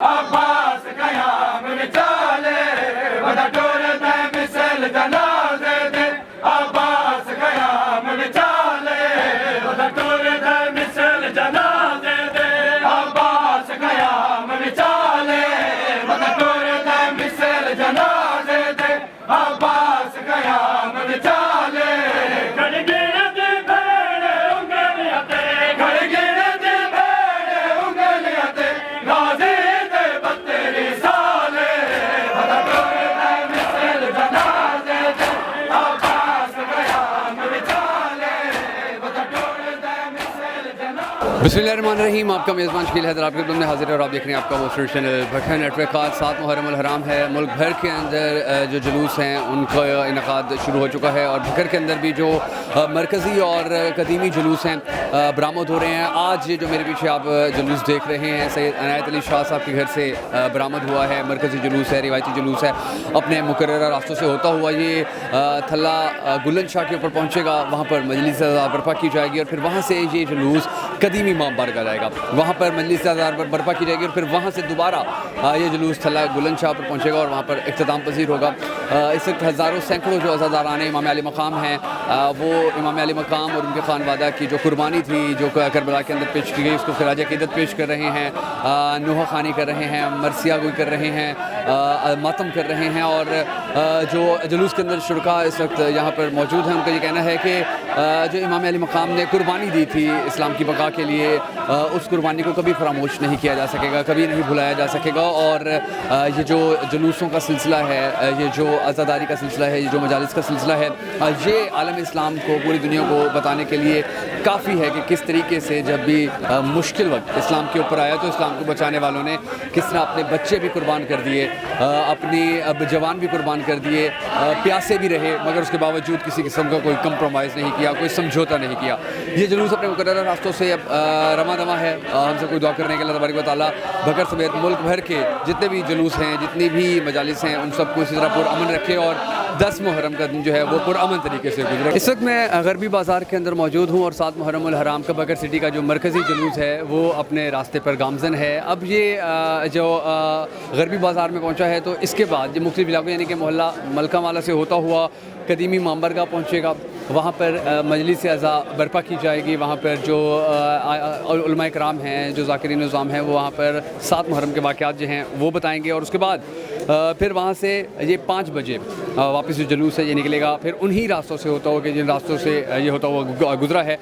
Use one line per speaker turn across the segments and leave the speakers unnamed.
अब्बास कयाम विचाले वदटोर दे मिसल जनाजे दे अब्बास कयाम विचाले वदटोर दे मिसल जनाजे दे अब्बास कयाम विचाले वदटोर दे मिसल जनाजे दे अब्बास कयाम विचाले गड़गिण दी भेड़ उंगलियां ते गड़गिण दी भेड़ उंगलियां ते गाजी
बिस्मिल्लाहिर्रहमानिर्रहीम। आपका मेज़बान शकील हैदर आपके खिदमत में हाजिर है और आप देख रहे हैं आपका वो चैनल भखर नेटवर्क। आज 7 मुहर्रम अल हराम है। मुल्क भर के अंदर जो जुलूस हैं उनका इनकाद शुरू हो चुका है और भखर के अंदर भी जो मरकज़ी और कदीमी जुलूस हैं बरामद हो रहे हैं। आज ये जो मेरे पीछे आप जुलूस देख रहे हैं सैयद अनायत अली शाह साहब के घर से बरामद हुआ है। मरकज़ी जुलूस है, रिवायती जुलूस है। अपने मुकर्रर रास्तों से होता हुआ ये थल्ला गुलन शाह के ऊपर पहुँचेगा। वहाँ पर मजलिस बर्पा की जाएगी और फिर वहाँ से ये जुलूस कदीमी इमाम बारगाह जाएगा। वहाँ पर मजलिस बर्पा की जाएगी और फिर वहाँ से दोबारा ये जुलूस थल्ला गुलन शाह पर पहुँचेगा और वहाँ पर इख्तिताम पजीर होगा। इस वक्त हज़ारों सैकड़ों जो अज़ादारान इमाम अली मकाम हैं वो इमाम अली मकाम और उनके खानवादा की जो कुर्बानी थी जो करबला के अंदर पेश की गई उसको खिराज अक़ीदत पेश कर रहे हैं, नूहा खानी कर रहे हैं, मरसिया गोई कर रहे हैं, मातम कर रहे हैं। और जो जुलूस के अंदर शुरका इस वक्त यहाँ पर मौजूद हैं। उनका ये कहना है कि जो इमाम अली मकाम ने कुर्बानी दी थी इस्लाम की बका के लिए उस कुर्बानी को कभी फरामोश नहीं किया जा सकेगा, कभी नहीं भुलाया जा सकेगा। और ये जो जुलूसों का सिलसिला है, ये जो अज़ादारी का सिलसिला है, ये जो मजालिस का सिलसिला है, ये आलम इस्लाम को पूरी दुनिया को बताने के लिए काफ़ी है कि किस तरीके से जब भी मुश्किल वक्त इस्लाम के ऊपर आया तो इस्लाम को बचाने वालों ने किस तरह अपने बच्चे भी कुर्बान कर दिए, अपनी जवान भी कुर्बान कर दिए, प्यासे भी रहे मगर उसके बावजूद किसी किस्म का कोई कंप्रोमाइज़ नहीं किया, कोई समझौता नहीं किया। ये जुलूस अपने मुकर्रर रास्तों से अब रमा दमा है। हम सबको दुआ करने के अल्लाह तबारक व तआला भखर समेत मुल्क भर के जितने भी जुलूस हैं, जितनी भी मजालिस हैं, उन सबको इसी तरह पुरअमन रखे और 10 मुहर्रम का दिन जो है वो पुरअमन तरीके से गुजरे। इस वक्त मैं गरबी बाज़ार के अंदर मौजूद हूँ और 7 मुहर्रम अल हराम का भखर सिटी का जो मरकज़ी जुलूस है वो अपने रास्ते पर गामज़न है। अब ये जो गरबी बाज़ार में पहुँचा है तो इसके बाद जो मुख्तलिफ इलाकों यानी कि मोहल्ला मलका वाला से होता हुआ कदीमी इमाम बारगाह पहुँचेगा। वहाँ पर मजलिस अज़ा बर्पा की जाएगी। वहाँ पर जो उलमाए कराम हैं, जो ज़ाकिरीन निज़ाम हैं, वो वहाँ पर 7 मुहर्रम के वाक़यात जो हैं वो बताएंगे और उसके बाद फिर वहाँ से ये 5 बजे वापस जो जुलूस है ये निकलेगा। फिर उन्हीं रास्तों से होता हुआ कि जिन रास्तों से ये होता हुआ गुजरा है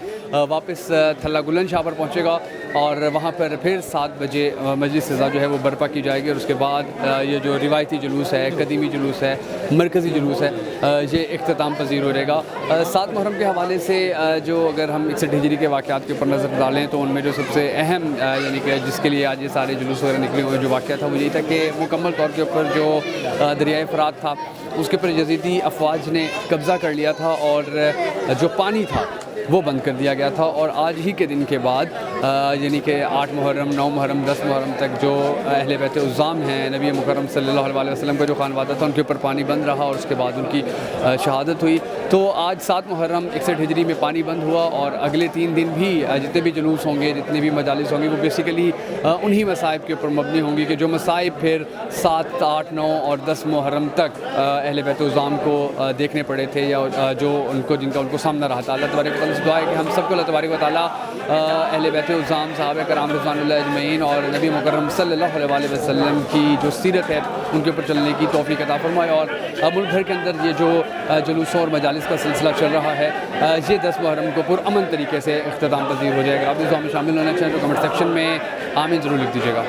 वापस थल्ला गुलन शाह पर पहुँचेगा और वहाँ पर फिर 7 बजे मजलिस अज़ा जो है वो बर्पा की जाएगी। और उसके बाद ये जो रिवायती जुलूस है, कदीमी जुलूस है, मरकज़ी जुलूस है, ये इख्तिताम पजीर हो जाएगा। 7 मुहर्रम के हवाले से जो अगर हम 61 हिजरी के वाक़यात के ऊपर नज़र डालें तो उनमें जो सबसे अहम यानी कि जिसके लिए आज ये सारे जुलूस वगैरह निकले हुए जो वाक़या था वो यही था कि मुकम्मल तौर के ऊपर जो दरियाए फ़रात था उसके ऊपर यज़ीदी अफवाज ने कब्ज़ा कर लिया था और जो पानी था वो बंद कर दिया गया था। और आज ही के दिन के बाद यानी कि 8 मुहर्रम, 9 मुहर्रम, 10 मुहर्रम तक जो अहले बैत उज़्ज़ाम हैं, नबी मुकर्रम सल्लल्लाहु अलैहि वसल्लम का जो खानवादा था उनके ऊपर पानी बंद रहा और उसके बाद उनकी शहादत हुई। तो आज 7 मुहर्रम 61 हिजरी में पानी बंद हुआ और अगले 3 दिन भी जितने भी जुलूस होंगे, जितने भी मजालिस होंगे वो बेसिकली उन्हीं मसाइब के ऊपर मबनी होंगी कि जो मसाइब फिर 7, 8, 9 और 10 मुहर्रम तक अहले बैत उज़्ज़ाम को देखने पड़े थे या जो उनको जिनका उनको सामना रहा था। अल्लाह तबारक व तआला से दुआ है कि हम सबको अल्लाह तबारक व तआला अहले बैत उज़्ज़ाम सहाबा कराम रिज़वानुल्लाह अजमईन और नबी मुकर्रम सल्लल्लाहु अलैहि वसल्लम की जो सीरत है उनके ऊपर चलने की तौफ़ीक़ अता फरमाए। और मुल्क भर के अंदर ये जो जुलूसों और मजालिस का सिलसिला चल रहा है ये 10 मुहर्रम को पुरअमन तरीके से इख्तिताम पज़ीर हो जाएगा। आप इस में शामिल होना चाहें तो कमेंट सेक्शन में आमीन ज़रूर लिख दीजिएगा।